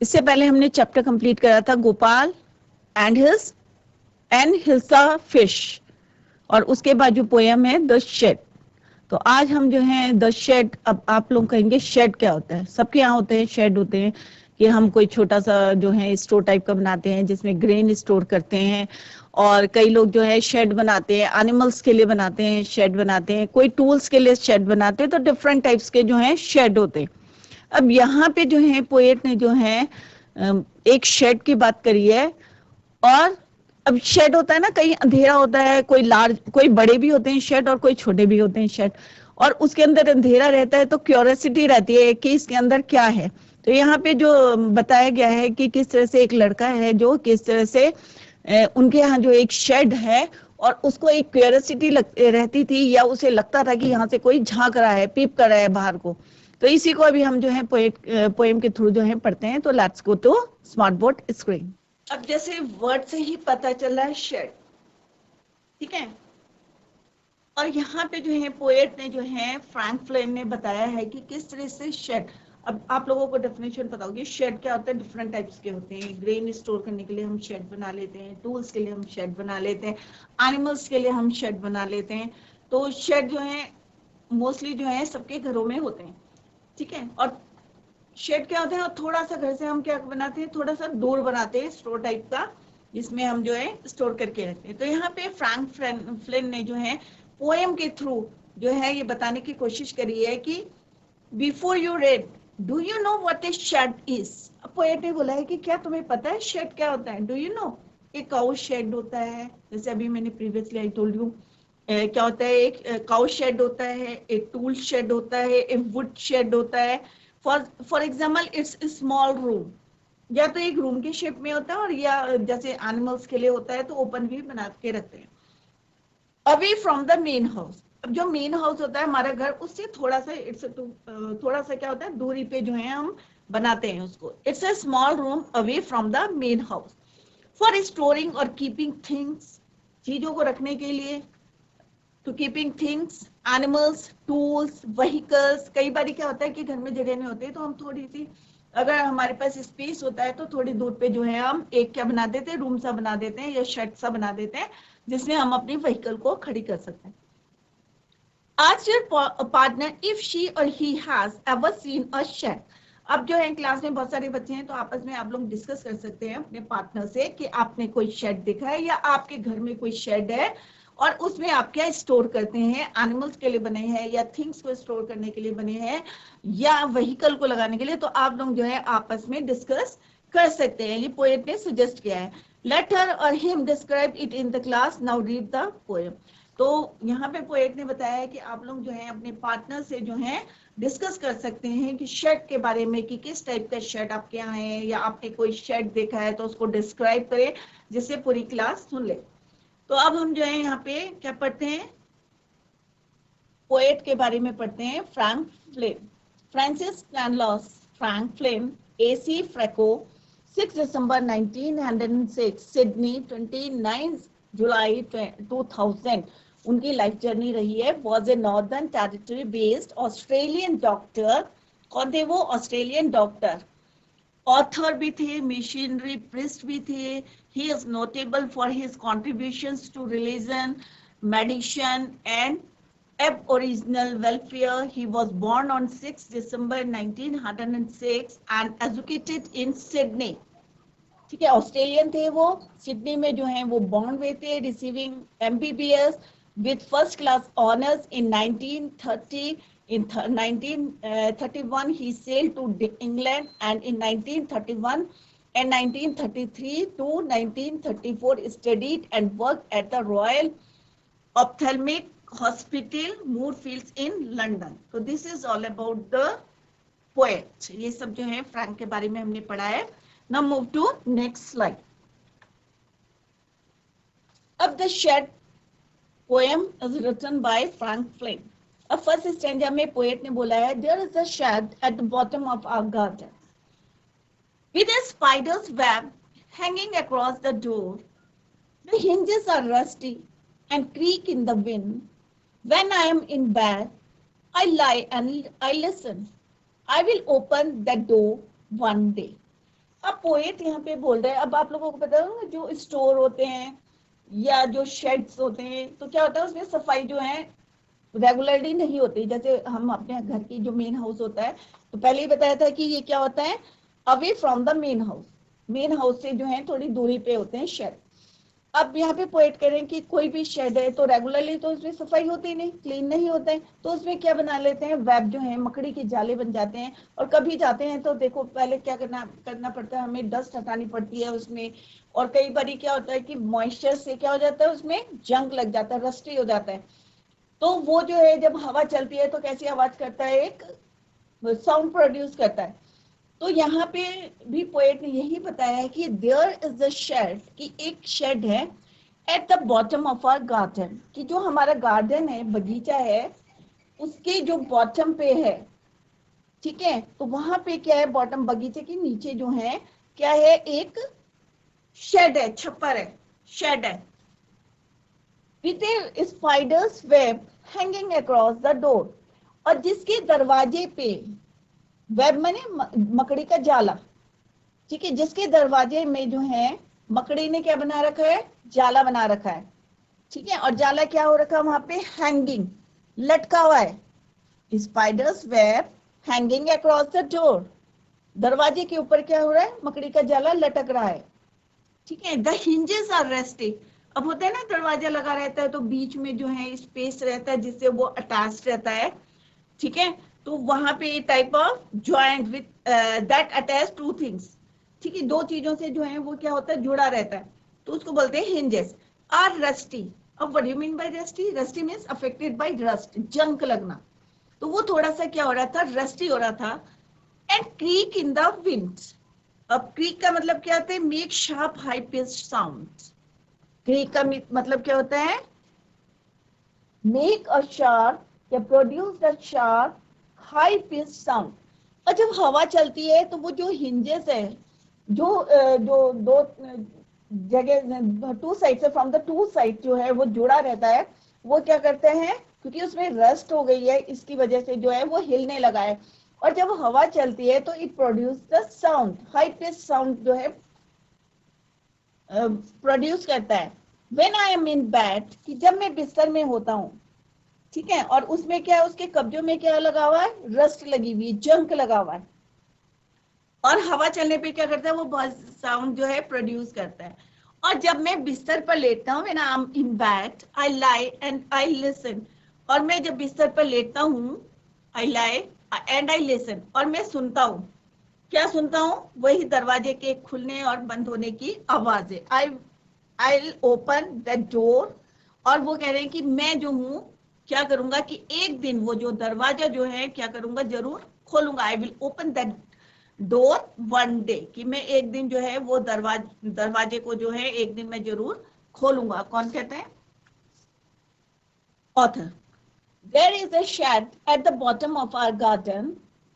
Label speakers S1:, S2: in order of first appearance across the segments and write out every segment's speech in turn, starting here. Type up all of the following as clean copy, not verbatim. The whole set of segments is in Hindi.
S1: इससे पहले हमने चैप्टर कंप्लीट करा था गोपाल एंड हिल्सा फिश, और उसके बाद जो पोयम है द शेड। तो आज हम जो है द शेड, अब आप लोग कहेंगे शेड क्या होता है। सबके यहाँ होते हैं शेड, होते हैं कि हम कोई छोटा सा जो है स्टोर टाइप का बनाते हैं जिसमें ग्रेन स्टोर करते हैं, और कई लोग जो है शेड बनाते हैं, एनिमल्स के लिए बनाते हैं शेड बनाते हैं, कोई टूल्स के लिए शेड बनाते हैं। तो डिफरेंट टाइप्स के जो है शेड होते हैं। अब यहाँ पे जो है पोएट ने जो है एक शेड की बात करी है। और अब शेड होता है ना, कहीं अंधेरा होता है, कोई लार्ज, कोई बड़े भी होते हैं शेड और कोई छोटे भी होते हैं शेड, और उसके अंदर अंधेरा रहता है तो क्यूरियोसिटी रहती है कि इसके अंदर क्या है। तो यहाँ पे जो बताया गया है कि किस तरह से एक लड़का है जो किस तरह से उनके यहाँ जो एक शेड है, और उसको एक क्यूरियोसिटी रहती थी, या उसे लगता था कि यहाँ से कोई झांक रहा है, पीप कर रहा है बाहर को। तो इसी को अभी हम जो है पोएम के थ्रू जो है पढ़ते हैं। तो let's go to smart board screen. अब जैसे वर्ड से ही पता चल रहा है शेड, ठीक है। और यहाँ पे जो है पोएट ने जो है फ्रैंक फ्लेन ने बताया है कि किस तरह से शेड, अब आप लोगों को डेफिनेशन पता होगी शेड क्या होता है। डिफरेंट टाइप्स के होते हैं। ग्रेन स्टोर करने के लिए हम शेड बना लेते हैं, टूल्स के लिए हम शेड बना लेते हैं, एनिमल्स के लिए हम शेड बना लेते हैं। तो शेड जो है मोस्टली जो है सबके घरों में होते हैं, ठीक है। और शेड क्या होता है, और थोड़ा सा घर से हम क्या बनाते हैं, थोड़ा सा दूर बनाते हैं स्टोर टाइप का, जिसमें हम जो है स्टोर करके रखते हैं। तो यहाँ पे फ्रैंक फ्लिन ने जो है पोएम के थ्रू जो है ये बताने की कोशिश करी है कि before you read, do you know what a shed is. Poet ने बोला है कि क्या तुम्हें पता है शेड क्या होता है। डू यू नो, एक काउ शेड होता है, जैसे अभी मैंने प्रीवियसली आई टोल्ड यू क्या होता है, एक काउ शेड होता है, एक टूल शेड होता है, एक वुड शेड होता है। For example it's small room, या तो एक रूम के शेप में होता है, और या जैसे एनिमल्स के लिए होता है तो ओपन भी बना के रखते हैं। Away from the main house, अब जो मेन हाउस होता है हमारा घर, उससे थोड़ा सा थोड़ा सा क्या होता है दूरी पे जो है हम बनाते हैं उसको। It's a small room away from the main house for storing और कीपिंग थिंग्स, चीजों को रखने के लिए, to keeping things, animals, tools, vehicles. कई बार क्या होता है कि घर में जगह नहीं होती, तो हम थोड़ी सी, अगर हमारे पास स्पेस होता है तो थोड़ी दूर पे जो है हम एक क्या बना देते हैं, रूम सा बना देते हैं या शेड सा बना देते हैं, जिसमें हम अपनी व्हीकल को खड़ी कर सकते हैं। Ask your partner if she or he has ever seen a shed. अब जो है क्लास में बहुत सारे बच्चे हैं, तो आपस में आप लोग डिस्कस कर सकते हैं अपने पार्टनर से कि आपने कोई शेड देखा है, या आपके घर में कोई शेड है और उसमें आप क्या स्टोर करते हैं, एनिमल्स के लिए बने हैं या थिंग्स को स्टोर करने के लिए बने हैं या व्हीकल को लगाने के लिए। तो आप लोग जो है आपस में डिस्कस कर सकते हैं। ये पोएट ने सजेस्ट किया है। लेट हर और him describe it in the class, now read the poem. तो यहाँ पे पोएट ने बताया है कि आप लोग जो है अपने पार्टनर से जो है डिस्कस कर सकते हैं कि शेड के बारे में, कि किस टाइप का शेड आपके यहाँ है, या आपने कोई शेड देखा है तो उसको डिस्क्राइब करें, जिससे पूरी क्लास सुन ले। तो अब हम जो है यहाँ पे क्या पढ़ते हैं, पोएट के बारे में पढ़ते हैं। Frank Flynn, Francis Stanislaus Frank Flynn, AC फ्रैको, 6 दिसंबर 1906, सिडनी, 29 जुलाई 2000 उनकी लाइफ जर्नी रही है। Was a northern territory based Australian doctor, कौन थे वो, ऑस्ट्रेलियन डॉक्टर, ऑथर भी थे, मिशनरी प्रिस्ट भी थे। He is notable for his contributions to religion, medicine and Aboriginal welfare. He was born on 6 December 1906 and educated in Sydney. ठीक है, ऑस्ट्रेलियन थे वो, सिडनी में जो है वो बॉर्न हुए थे, receiving MBBS with first class honors in 1930. In 1931 he sailed to England, and in 1931 and 1933 to 1934 studied and worked at the Royal Ophthalmic Hospital, Moorfields in London. So this is all about the poet. ये सब जो है फ्रैंक के बारे में हमने पढ़ा है। Now move to next slide. अब the shed poem is written by Frank Flynn. अब फर्स्ट स्टैंजा में पोएट ने बोला है, there is a shed at the bottom of our garden with a spider's web hanging across the door. The hinges are rusty and creak in the wind. When I am in bed, I lie and I listen. I will open that door one day. अब पोएट यहाँ पे बोल रहे हैं, अब आप लोगों को पता है जो स्टोर होते हैं या जो शेड्स होते हैं तो क्या होता है उसमें सफाई जो है रेगुलरली नहीं होती। जैसे हम अपने घर की जो मेन हाउस होता है तो पहले ही बताया था कि ये क्या होता है, away from the main house से जो है थोड़ी दूरी पे होते हैं शेड। अब यहाँ पे पॉइंट करें कि कोई भी शेड है तो रेगुलरली तो उसमें सफाई होती नहीं, क्लीन नहीं होता है, तो उसमें क्या बना लेते हैं, वेब जो है मकड़ी के जाले बन जाते हैं। और कभी जाते हैं तो देखो पहले क्या करना पड़ता है, हमें डस्ट हटानी पड़ती है उसमें। और कई बार क्या होता है कि मॉइस्चर से क्या हो जाता है उसमें जंग लग जाता है, रस्टी हो जाता है। तो वो जो है जब हवा चलती है तो कैसी आवाज करता है, एक साउंड प्रोड्यूस करता है। तो यहाँ पे भी पोएट ने यही बताया है कि देयर इज अ शेड, कि एक शेड है at the bottom of our garden, कि जो हमारा गार्डन है, बगीचा है, उसके जो बॉटम पे है, ठीक है, तो वहां पे क्या है, बॉटम बगीचे के नीचे जो है क्या है, एक शेड है, छप्पर है, शेड है, with A spiders web hanging across the door, और जिसके दरवाजे पे, वेब माने मकड़ी का जाला, ठीक है, जिसके दरवाजे में जो है मकड़ी ने क्या बना रखा है, जाला बना रखा है, ठीक है। और जाला क्या हो रखा है वहां पे, हैंगिंग, लटका हुआ है, spiders web hanging across the door, दरवाजे के ऊपर क्या हो रहा है, मकड़ी का जाला लटक रहा है, ठीक है। द हिंजेस आर रेस्टिंग, अब होता है ना दरवाजा लगा रहता है तो बीच में जो है स्पेस रहता है जिससे वो अटैच रहता है, ठीक है। तो वहां पे type of joint with that attach two things, ठीक है, दो चीजों से जो है वो क्या होता है, जुड़ा रहता है, तो उसको बोलते हैं हिंजेस। आर रस्टी, अब what you mean by rusty, rusty means affected by rust, जंग लगना, तो वो थोड़ा सा क्या हो रहा था, रस्टी हो रहा था। And creak in the wind, अब क्रीक का मतलब क्या होता है, make sharp high pitched sound, creek का मतलब क्या होता है, मेक अ शार्प या produce the sharp high pitch sound. और जब हवा चलती है तो वो जो हिंजेस है, जो दो जगह टू साइड से, फ्रॉम द टू साइड जो है वो जुड़ा रहता है, वो क्या करते हैं, क्योंकि उसमें रस्ट हो गई है इसकी वजह से जो है वो हिलने लगा है। और जब हवा चलती है तो it produce the sound, high pitch sound जो है प्रोड्यूस करता है। When I am in bed, कि जब मैं बिस्तर में होता हूँ, ठीक है, और उसमें क्या है, उसके कब्जों में क्या लगा हुआ है, रस्ट लगी हुई, जंक लगा हुआ है, और हवा चलने पे क्या करता है, वो साउंड जो है प्रोड्यूस करता है। और जब मैं बिस्तर पर लेटता हूँ, when I am in bed I lie and I listen, और मैं जब बिस्तर पर लेटता हूँ, आई लाई एंड आई लिसन, और मैं सुनता हूँ, क्या सुनता हूँ, वही दरवाजे के खुलने और बंद होने की आवाजें। आई ओपन द डोर, और वो कह रहे हैं कि मैं जो हूँ क्या करूंगा, कि एक दिन वो जो दरवाजा जो है क्या करूंगा, जरूर खोलूंगा। I will open that door one day, कि मैं एक दिन जो है वो दरवाजे को जो है एक दिन मैं जरूर खोलूंगा। कौन कहते हैं, author. There is a shed at the bottom of our garden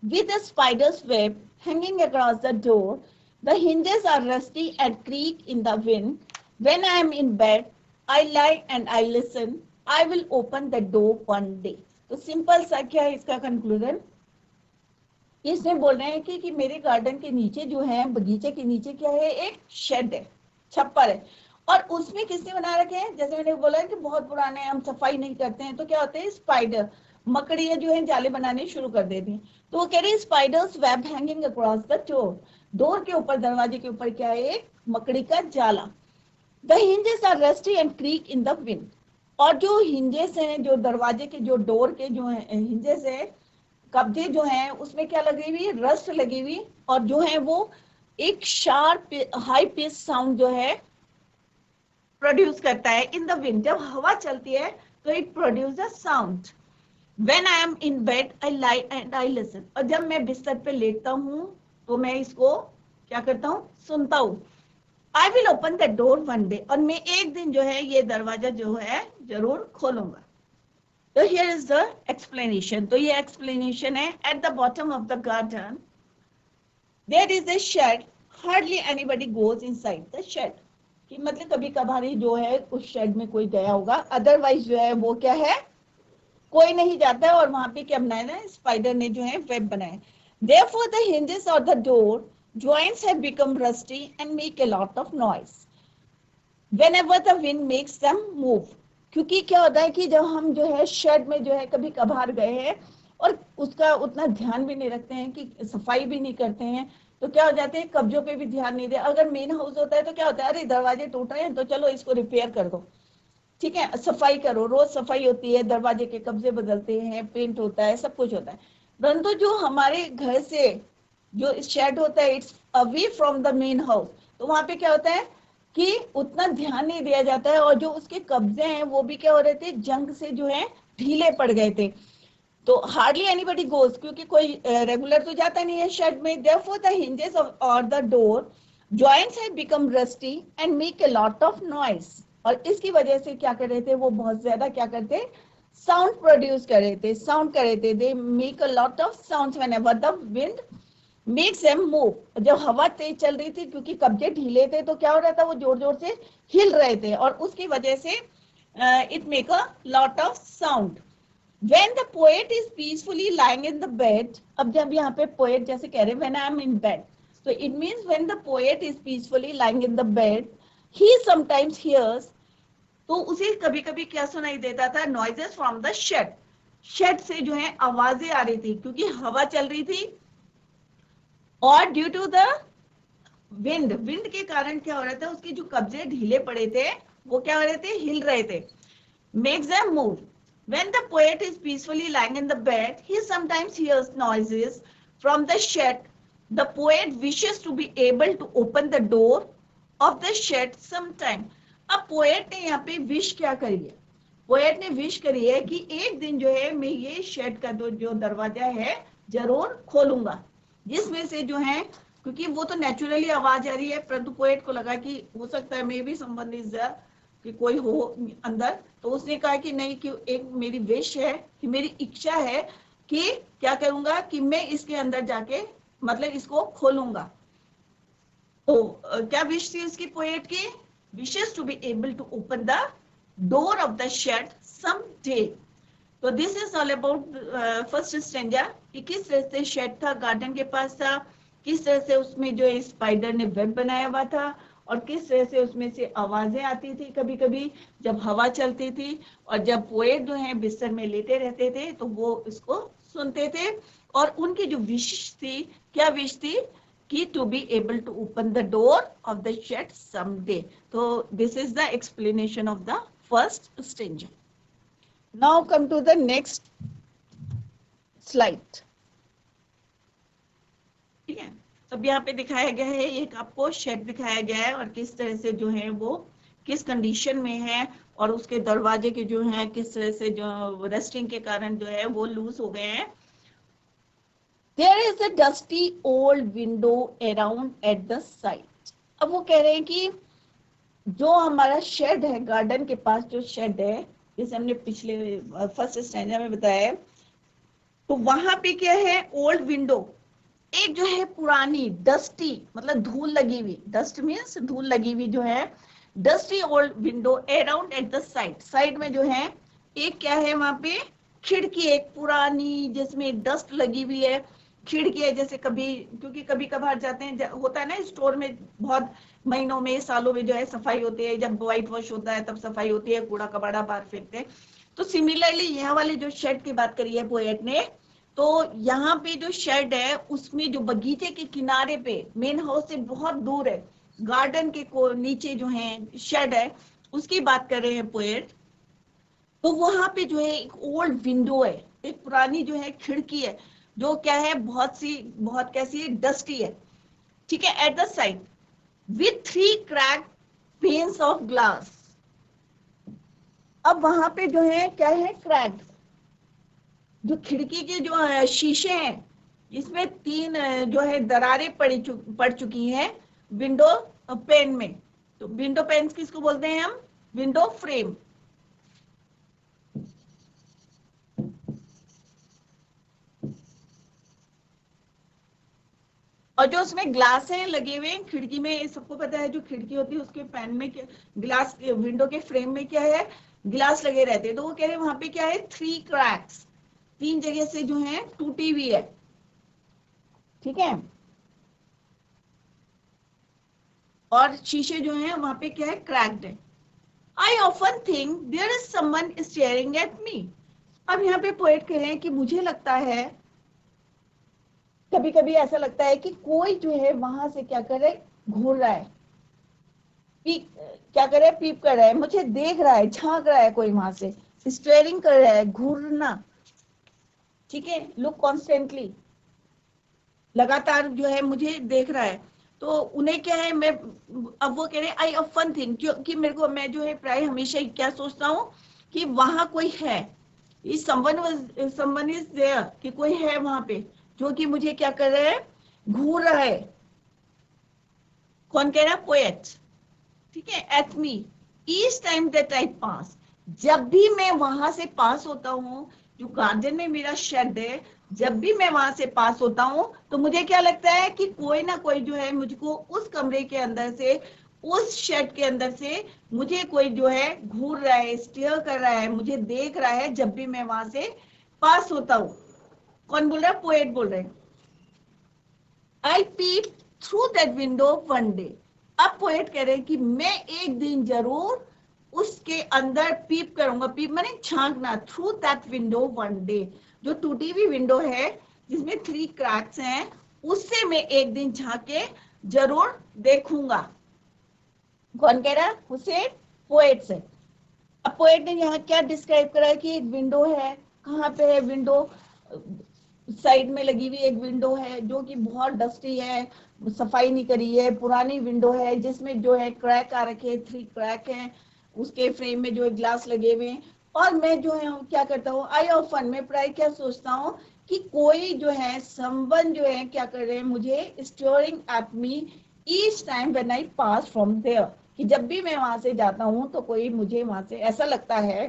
S1: with a spider's web hanging across the door. The hinges are rusty and creak in the wind. When I am in bed, I lie and I listen. I will open the door one day. तो सिंपल सा क्या है इसका कंक्लूजन, इसमें बोल रहे हैं कि मेरे गार्डन के नीचे जो है, बगीचे के नीचे क्या है, एक शेड है, छप्पर है, और उसमें किसने बना रखे हैं, जैसे मैंने बोला कि बहुत पुराने, हम सफाई नहीं करते हैं तो क्या होते हैं, स्पाइडर, मकड़ियां जो है जाले बनाने शुरू कर देती हैं। तो वो कह रही है spiders web hanging across the door, door के ऊपर, दरवाजे के ऊपर क्या है, एक मकड़ी का जाला। The hinges are rusty and creak in the wind, और जो हिंजेस हैं, जो दरवाजे के, जो डोर के जो हिंजेस है, कब्जे जो हैं, उसमें क्या लगी हुई, रस्ट लगी हुई, और जो है वो एक शार्प हाई पिच साउंड जो है प्रोड्यूस करता है इन द विंड, जब हवा चलती है तो it produce a sound. When I am in bed I lie and I listen, और जब मैं बिस्तर पे लेटता हूँ तो मैं इसको क्या करता हूँ, सुनता हूँ। I will open the door one day, और मैं एक दिन जो है ये दरवाजा जो है जरूर खोलूंगा। तो हियर इज द एक्सप्लेनेशन, तो ये एक्सप्लेनेशन है, at the bottom of the garden there is a shed, hardly anybody goes inside the shed, कि मतलब कभी कभार जो है उस शेड में कोई गया होगा, अदरवाइज जो है वो क्या है, कोई नहीं जाता है। और वहां पे क्या बनाया है, स्पाइडर ने जो है वेब बनाया। देयरफॉर द हिंजेस और the door joints have become rusty and make a lot of noise whenever the wind makes them move। क्योंकि क्या होता है कि जब हम जो है शेड में जो है कभी कभार गए हैं और उसका उतना ध्यान भी नहीं रखते हैं कि सफाई भी नहीं करते हैं, तो क्या हो जाते हैं, कब्जों पे भी ध्यान नहीं दे। अगर मेन हाउस होता है तो क्या होता है, अरे दरवाजे टूट रहे हैं तो चलो इसको रिपेयर कर दो, ठीक है, सफाई करो, रोज सफाई होती है, दरवाजे के कब्जे बदलते हैं, पेंट होता है, सब कुछ होता है। परंतु जो हमारे घर से जो शेड होता है, it's away from the main house, तो वहां पे क्या होता है कि उतना ध्यान नहीं दिया जाता है, और जो उसके कब्जे हैं वो भी क्या हो रहे थे, जंग से जो है ढीले पड़ गए थे। तो हार्डली एनीबडी गोज, क्योंकि कोई रेगुलर तो जाता नहीं है शेड में। देयरफॉर द हिंजेस और the door joints have become rusty and make a lot of noise. और इसकी वजह से क्या कर रहे थे, वो बहुत ज्यादा क्या करते, साउंड प्रोड्यूस कर रहे थे, साउंड कर रहे थे। They make a lot of sounds whenever the wind makes them move. जब हवा तेज चल रही थी, क्योंकि कब्जे ढीले थे, तो क्या हो रहा था, वो जोर जोर से हिल रहे थे, और उसकी वजह से it make a lot of sound. When the poet is peacefully lying in the bed, अब जब यहाँ पे poet जैसे कह रहे हैं when I am in bed, so it means when the poet is peacefully lying in the bed, he sometimes hears, तो उसे कभी कभी क्या सुनाई देता था, noises from the shed, shed से जो है आवाजें आ रही थी, क्योंकि हवा चल रही थी, और due to the wind, wind के कारण क्या हो रहा था, उसके जो कब्जे ढीले पड़े थे वो क्या हो रहे थे, हिल रहे थे, makes them move. When the poet is peacefully lying in the bed, he sometimes hears noises from the shed. The poet wishes to be able to open the door of the shed sometime. अब poet ने यहाँ पे wish क्या करी है, poet ने wish करी है कि एक दिन जो है मैं ये shed का जो दरवाजा है जरूर खोलूंगा, जिसमें से जो है, क्योंकि वो तो नेचुरली आवाज आ रही है, परंतु पोएट को लगा कि हो सकता है मे भी संबंधित कि कोई हो अंदर, तो उसने कहा कि नहीं, कि एक मेरी विश है, कि मेरी इच्छा है कि क्या करूंगा, कि मैं इसके अंदर जाके मतलब इसको खोलूंगा। तो क्या विश थी उसकी पोएट की, wishes to be able to open the door of the shed some day. तो this is all about first stanza, कि किस तरह से शेड था, गार्डन के पास था, किस तरह से उसमें जो स्पाइडर ने वेब बनाया हुआ था, और किस तरह से उसमें से आवाजें आती थी कभी कभी जब हवा चलती थी, और जब पोएट जो है बिस्तर में लेटे रहते थे तो वो इसको सुनते थे। और उनकी जो विश थी, क्या विश थी, कि to be able to open the door of the shed some day. तो this is the explanation of the first stanza. Now come to the next slide. ठीक है, अब यहाँ पे दिखाया गया है, एक आपको शेड दिखाया गया है, और किस तरह से जो है वो किस कंडीशन में है, और उसके दरवाजे के जो है किस तरह से जो रस्टिंग के कारण जो है वो लूज हो गए हैं। There is a dusty old window around at the side। अब वो कह रहे हैं कि जो हमारा शेड है, गार्डन के पास जो शेड है, जैसे हमने पिछले फर्स्ट स्टैंडर्ड में बताया है, तो वहां पे क्या है, ओल्ड विंडो, एक जो है पुरानी डस्टी, मतलब धूल लगी हुई, डस्ट मीन्स धूल लगी हुई जो है, dusty old window around at the side, side में जो है एक क्या है, वहां पे खिड़की, एक पुरानी जिसमें डस्ट लगी हुई है, खिड़की है। जैसे कभी, क्योंकि कभी कभार जाते हैं, होता है ना स्टोर में, बहुत महीनों में सालों में जो है सफाई होती है, जब व्हाइट वॉश होता है तब सफाई होती है, कूड़ा कबाड़ा बाहर फेंकते हैं। तो सिमिलरली यहाँ वाले जो शेड की बात करी है पोएट ने, तो यहाँ पे जो शेड है उसमें जो बगीचे के किनारे पे, मेन हाउस से बहुत दूर है, गार्डन के को नीचे जो है शेड है, उसकी बात कर रहे हैं पोएट। तो वहां पे जो है एक ओल्ड विंडो है, एक पुरानी जो है खिड़की है, जो क्या है, बहुत कैसी है, डस्टी है, ठीक है, at the side with 3 crack pains of glass. अब वहां पे जो है क्या है, क्रैक, जो खिड़की के जो शीशे हैं, इसमें 3 जो है दरारें पड़ चुकी हैं विंडो पेन में। तो विंडो पेन किसको बोलते हैं हम, विंडो फ्रेम। और जो उसमें ग्लास हैं लगे हुए खिड़की में, सबको पता है जो खिड़की होती है उसके पैन में ग्लास, विंडो के फ्रेम में क्या है, ग्लास लगे रहते हैं। तो वो कह रहे हैं वहां पे क्या है, 3 क्रैक्स, 3 जगह से जो है टूटी हुई है, ठीक है। और शीशे जो हैं वहां पे क्या है, क्रैक्ड है। I often think there is someone staring at me. अब यहाँ पे पोएट कह रहे हैं कि मुझे लगता है, कभी कभी ऐसा लगता है कि कोई जो है वहां से क्या कर रहा है, घूर रहा है, क्या कर रहा है, पीप कर रहा है, मुझे देख रहा है, झांक रहा है कोई वहां से, स्टेयरिंग कर रहा है, घूरना, ठीक है, लुक कॉन्स्टेंटली, लगातार जो है मुझे देख रहा है। तो उन्हें क्या है, मैं, अब वो कह रहे हैं आई ऑफन थिंक, क्योंकि मेरे को, मैं जो है प्राय हमेशा क्या सोचता हूँ कि वहां कोई है, समवन इज देयर, कि कोई है वहां पे जो कि मुझे क्या कर रहा है, घूर रहा है। कौन कह रहा है, पोएट, ठीक है, at me each time that I pass, जब भी मैं वहां से पास होता हूँ, जो गार्डन में मेरा शेड है, जब भी मैं वहां से पास होता हूँ तो मुझे क्या लगता है कि कोई ना कोई जो है मुझको उस कमरे के अंदर से, उस शेड के अंदर से मुझे कोई जो है घूर रहा है, स्टेयर कर रहा है, मुझे देख रहा है जब भी मैं वहां से पास होता हूँ। कौन बोल रहा है, पोएट बोल रहे हैं। I peep through that window one day. अब पोएट कह रहे हैं कि मैं एक दिन जरूर उसके अंदर पीप करूंगा, पीप माने झांकना, through that window one day, जो टूटी हुई विंडो है जिसमें 3 क्रैक्स हैं, उससे मैं एक दिन झांक के जरूर देखूंगा। कौन कह रहा है, हुसैन, पोएट से। अब पोएट ने यहाँ क्या डिस्क्राइब करा है कि एक विंडो है, कहाँ पे है विंडो, साइड में लगी हुई एक विंडो है जो कि बहुत डस्टी है, सफाई नहीं करी है, पुरानी विंडो है जिसमें जो है क्रैक आ रखे, 3 क्रैक हैं, उसके फ्रेम में जो है ग्लास लगे हुए हैं। और मैं जो है क्या करता हूँ, आई ऑफन, मैं प्राय क्या सोचता हूँ कि कोई जो है, संबंध जो है क्या कर रहे हैं, मुझे staring at me each time when I pass from there, कि जब भी मैं वहां से जाता हूँ तो कोई मुझे वहां से, ऐसा लगता है,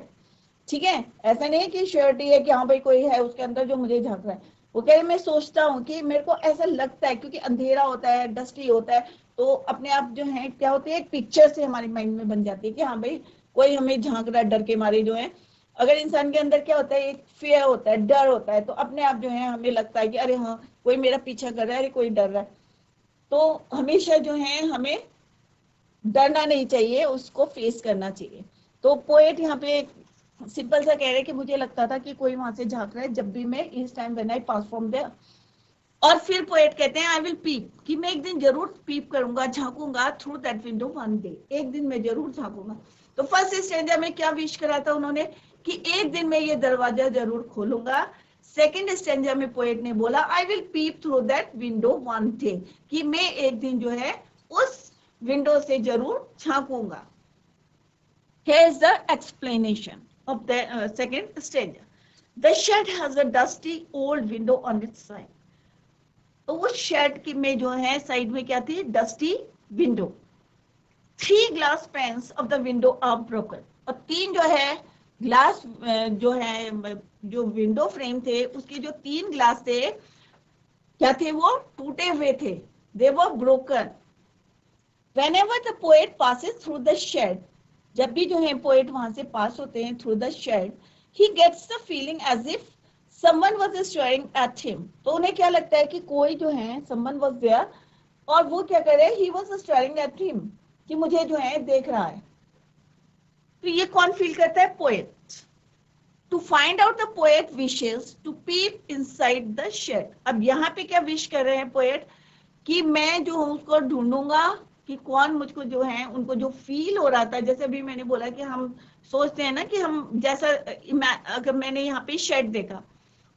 S1: ठीक है, ऐसा नहीं है कि श्योरिटी है कि हाँ भाई कोई है उसके अंदर जो मुझे झांक रहा है। वो कह रहे मैं सोचता हूँ कि मेरे को ऐसा लगता है, क्योंकि अंधेरा होता है, डस्टी होता है, तो अपने आप जो है क्या होती है, एक पिक्चर से हमारी माइंड में बन जाती है कि हाँ भाई कोई हमें झांक रहा है, डर के मारे जो है। अगर इंसान के अंदर क्या होता है, एक फियर होता है, डर होता है, तो अपने आप जो है हमें लगता है कि अरे हाँ कोई मेरा पीछा कर रहा है, अरे कोई डर रहा है। तो हमेशा जो है हमें डरना नहीं चाहिए, उसको फेस करना चाहिए। तो पोएट यहाँ पे सिंपल सा कह रहे कि मुझे लगता था कि कोई वहां से झांक रहा है जब भी मैं, इस time when I pass from there. और फिर पोएट कहते हैं आई विल पीप, कि मैं एक दिन जरूर पीप करूंगा, झांकूंगा, through that window one day, एक दिन मैं जरूर झांकूंगा। तो फर्स्ट स्टैंजा में क्या विश करा था उन्होंने, कि एक दिन मैं ये दरवाजा जरूर खोलूंगा। सेकेंड स्टैंजा में पोएट ने बोला I will pep through that window one day, कि मैं एक दिन जो है उस विंडो से जरूर झांकूंगा। Here is the explanation of the second stanza. The shed has a dusty old window on its side. तो वो शेड की में जो है साइड में क्या थी, dusty window. 3 glass panes of the window are broken. और 3 जो है ग्लास, जो है जो विंडो फ्रेम थे उसके जो 3 ग्लास थे, क्या थे, वो टूटे हुए थे, they were broken. Whenever the poet passes through the shed, जब भी जो है पोएट वहां से पास होते हैं through the shed, he gets the feeling as if someone was staring at him. तो उन्हें क्या लगता है कि कोई जो है, समवन वाज देयर, और वो क्या कर रहे हैं, he was staring at him, कि मुझे जो है देख रहा है। तो ये कौन फील करता है, poet. To find out the poet wishes to peep inside the shed. अब यहाँ पे क्या विश कर रहे हैं पोएट, कि मैं जो हूँ उसको ढूंढूंगा, कि कौन मुझको जो है, उनको जो फील हो रहा था, जैसे अभी मैंने बोला कि हम सोचते हैं ना कि हम जैसा, अगर मैंने यहाँ पे शेड देखा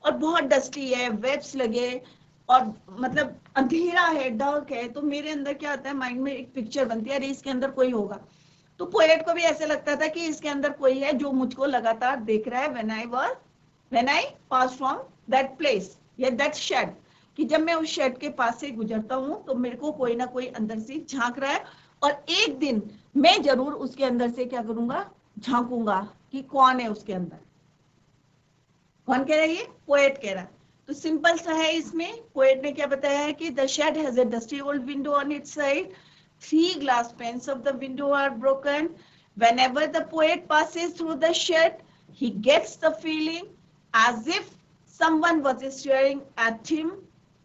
S1: और बहुत डस्टी है, वेब्स लगे, और मतलब अंधेरा है, डार्क है, तो मेरे अंदर क्या आता है, माइंड में एक पिक्चर बनती है, अरे इसके अंदर कोई होगा। तो पोएट को भी ऐसे लगता था कि इसके अंदर कोई है जो मुझको लगातार देख रहा है, when I pass from that place या दैट शेड, कि जब मैं उस शेड के पास से गुजरता हूं तो मेरे को कोई ना कोई अंदर से झांक रहा है, और एक दिन मैं जरूर उसके अंदर से क्या करूंगा, झांकूंगा कि कौन है उसके अंदर। कौन कह रहा है, ये पोएट कह रहा है। तो सिंपल सा है, इसमें पोएट ने क्या बताया है कि the shed has a dusty old window on its side, 3 glass panes of the window are broken. Whenever the poet passes through the shed, he gets the feeling as if someone was staring at him.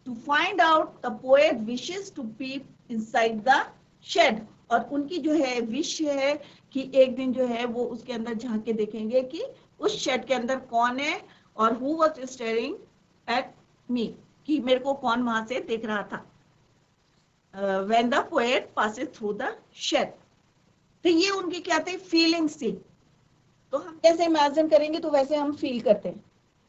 S1: To find out, the poet wishes to peep inside the shed, और उनकी जो है विश है कि एक दिन जो है वो उसके अंदर झांक के देखेंगे कि उस शेड के अंदर कौन है और who was staring at me, कि मेरे को कौन वहां से देख रहा था। When the poet passes through the shed, तो ये उनकी क्या थे, फीलिंग्स थी। तो हम जैसे इमेजिन करेंगे तो वैसे हम फील करते हैं।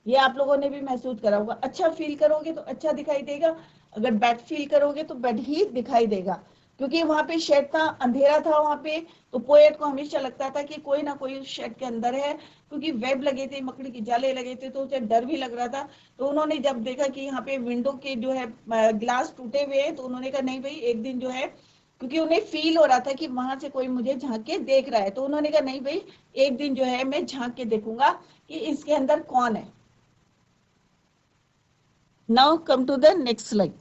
S1: ये आप लोगों ने भी महसूस करा होगा, अच्छा फील करोगे तो अच्छा दिखाई देगा, अगर बैड फील करोगे तो बैड ही दिखाई देगा, क्योंकि वहां पे शेड था, अंधेरा था वहां पे। तो पोएट को हमेशा लगता था कि कोई ना कोई उस शेड के अंदर है, क्योंकि वेब लगे थे, मकड़ी के जाले लगे थे, तो उसे डर भी लग रहा था। तो उन्होंने जब देखा कि यहाँ पे विंडो के जो है ग्लास टूटे हुए हैं, तो उन्होंने कहा नहीं भाई एक दिन जो है, क्योंकि उन्हें फील हो रहा था कि वहां से कोई मुझे झांक के देख रहा है, तो उन्होंने कहा नहीं भाई एक दिन जो है मैं झांक के देखूंगा कि इसके अंदर कौन है। Now come to the next slide.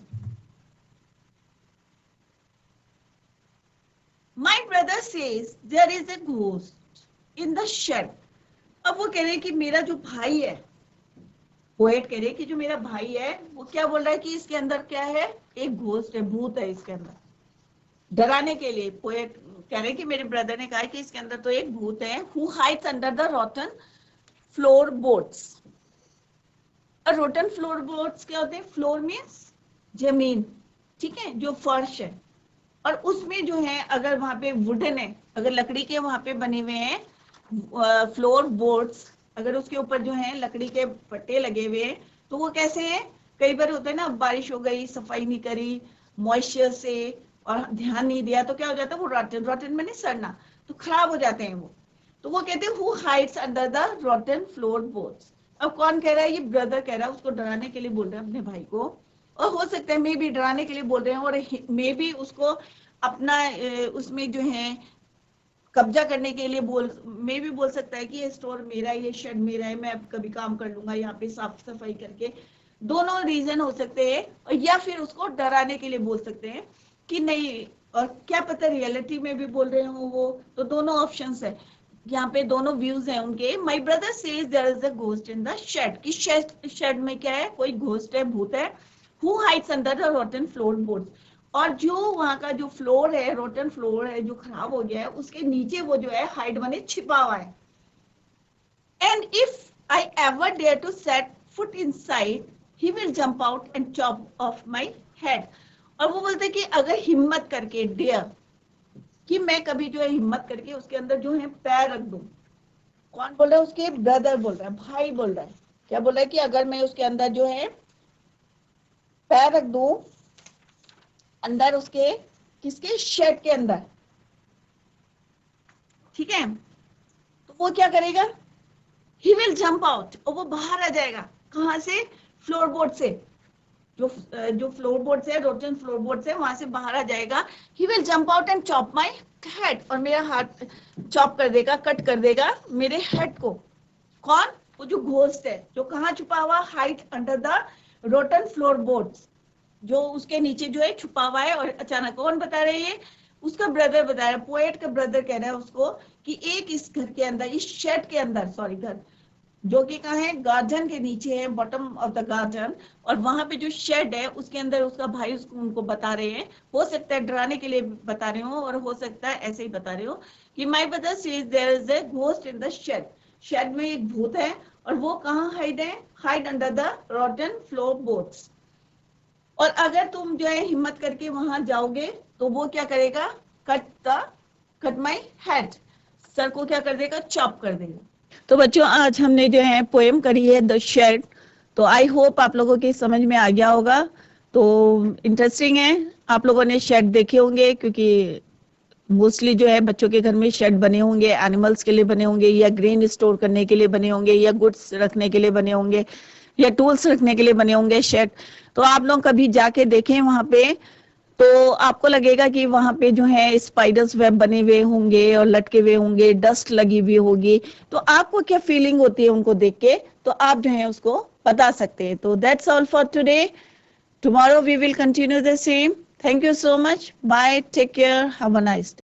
S1: My brother says there is a ghost in the shed. अब वो कह रहे हैं कि मेरा जो भाई है, पोएट कह रहे हैं कि जो मेरा भाई है वो क्या बोल रहा है कि इसके अंदर क्या है, एक घोस्ट है, भूत है इसके अंदर, डराने के लिए। पोएट कह रहे हैं कि मेरे ब्रदर ने कहा कि इसके अंदर तो एक भूत है, who hides under the rotten floorboards। और रोटन फ्लोरबोर्ड्स क्या होते हैं, फ्लोर मीन्स जमीन, ठीक है, जो फर्श है, और उसमें जो है अगर वहां पे वुडन है, अगर लकड़ी के वहां पे बने हुए हैं फ्लोर बोर्ड्स, अगर उसके ऊपर जो है लकड़ी के पट्टे लगे हुए हैं, तो वो कैसे है, कई बार होता है ना, बारिश हो गई, सफाई नहीं करी मॉइस्चर से और ध्यान नहीं दिया, तो क्या हो जाता है वो रॉटन, रॉटन में नहीं सड़ना, तो खराब हो जाते हैं वो। तो वो कहते हैं who hides under the rotten floor boards. अब कौन कह रहा है, ये ब्रदर कह रहा है, उसको डराने के लिए बोल रहे हैं अपने भाई को, और हो सकता है मे भी डराने के लिए बोल रहे हैं, और मे भी उसको अपना उसमें जो है कब्जा करने के लिए मे भी बोल सकता है कि ये स्टोर मेरा, ये शेड मेरा है, मैं अब कभी काम कर लूंगा यहाँ पे साफ सफाई करके। दोनों रीजन हो सकते हैं, और या फिर उसको डराने के लिए बोल सकते हैं कि नहीं, और क्या पता रियलिटी में भी बोल रहे हो वो, तो दोनों ऑप्शंस है यहाँ पे, दोनों व्यूज हैं उनके। My brother says there is a ghost in the shed, कि शेड में क्या है, कोई घोस्ट है, भूत है। Who hides under the rotten floor board, और जो वहां का जो फ्लोर है, रोटन फ्लोर है जो खराब हो गया है, उसके नीचे वो जो है हाइड माने छिपा हुआ है। And if I ever dare to set foot inside he will jump out and chop off my head. और वो बोलते कि अगर हिम्मत करके, डेयर, कि मैं कभी जो है हिम्मत करके उसके अंदर जो है पैर रख दूं। कौन बोल रहा है, उसके ब्रदर बोल रहा है, भाई बोल रहा है, क्या बोल रहा है कि अगर मैं उसके अंदर जो है पैर रख दूं, अंदर उसके, किसके, शेड के अंदर, ठीक है, तो वो क्या करेगा, ही विल जंप आउट, और वो बाहर आ जाएगा, कहां से, फ्लोरबोर्ड से, जो फ्लोरबोर्ड से, रोटन फ्लोरबोर्ड से, वहां से बाहर आ जाएगा। ही will jump out and chop my head, और मेरा हाथ चॉप कर देगा, कट कर देगा मेरे हेड को। कौन, वो जो घोस्ट है, जो कहाँ छुपा हुआ, हाइड अंडर द रोटन फ्लोरबोर्ड्स, जो उसके नीचे जो है छुपा हुआ है। और अचानक कौन बता रहे हैं, उसका ब्रदर बता रहा है, पोएट का ब्रदर कह रहा है उसको कि एक इस घर के अंदर, इस शेड के अंदर, सॉरी घर जो कि कहाँ है, गार्डन के नीचे है, बॉटम ऑफ द गार्डन, और वहां पे जो शेड है उसके अंदर उसका भाई उसको उनको बता रहे हैं। हो सकता है डराने के लिए बता रहे हो, और हो सकता है ऐसे ही बता रहे हो कि my brother says there is a ghost in the shed, shed में एक भूत है, और वो कहाँ हाइड है, hide under the rotten floor boards. और अगर तुम जो है हिम्मत करके वहां जाओगे तो वो क्या करेगा, कट माई हेड, सर को क्या कर देगा, चॉप कर देगा। तो बच्चों आज हमने जो है पोएम करी है द शेड, तो आई होप आप लोगों की समझ में आ गया होगा। तो इंटरेस्टिंग है, आप लोगों ने शेड देखे होंगे, क्योंकि मोस्टली जो है बच्चों के घर में शेड बने होंगे, एनिमल्स के लिए बने होंगे, या ग्रेन स्टोर करने के लिए बने होंगे, या गुड्स रखने के लिए बने होंगे, या टूल्स रखने के लिए बने होंगे शेड। तो आप लोग कभी जाके देखें वहां पे, तो आपको लगेगा कि वहां पे जो है स्पाइडर्स वेब बने हुए होंगे और लटके हुए होंगे, डस्ट लगी हुई होगी, तो आपको क्या फीलिंग होती है उनको देख के, तो आप जो है उसको बता सकते हैं। तो that's all for today, tomorrow we will continue the same. Thank you so much, bye, take care, have a nice day.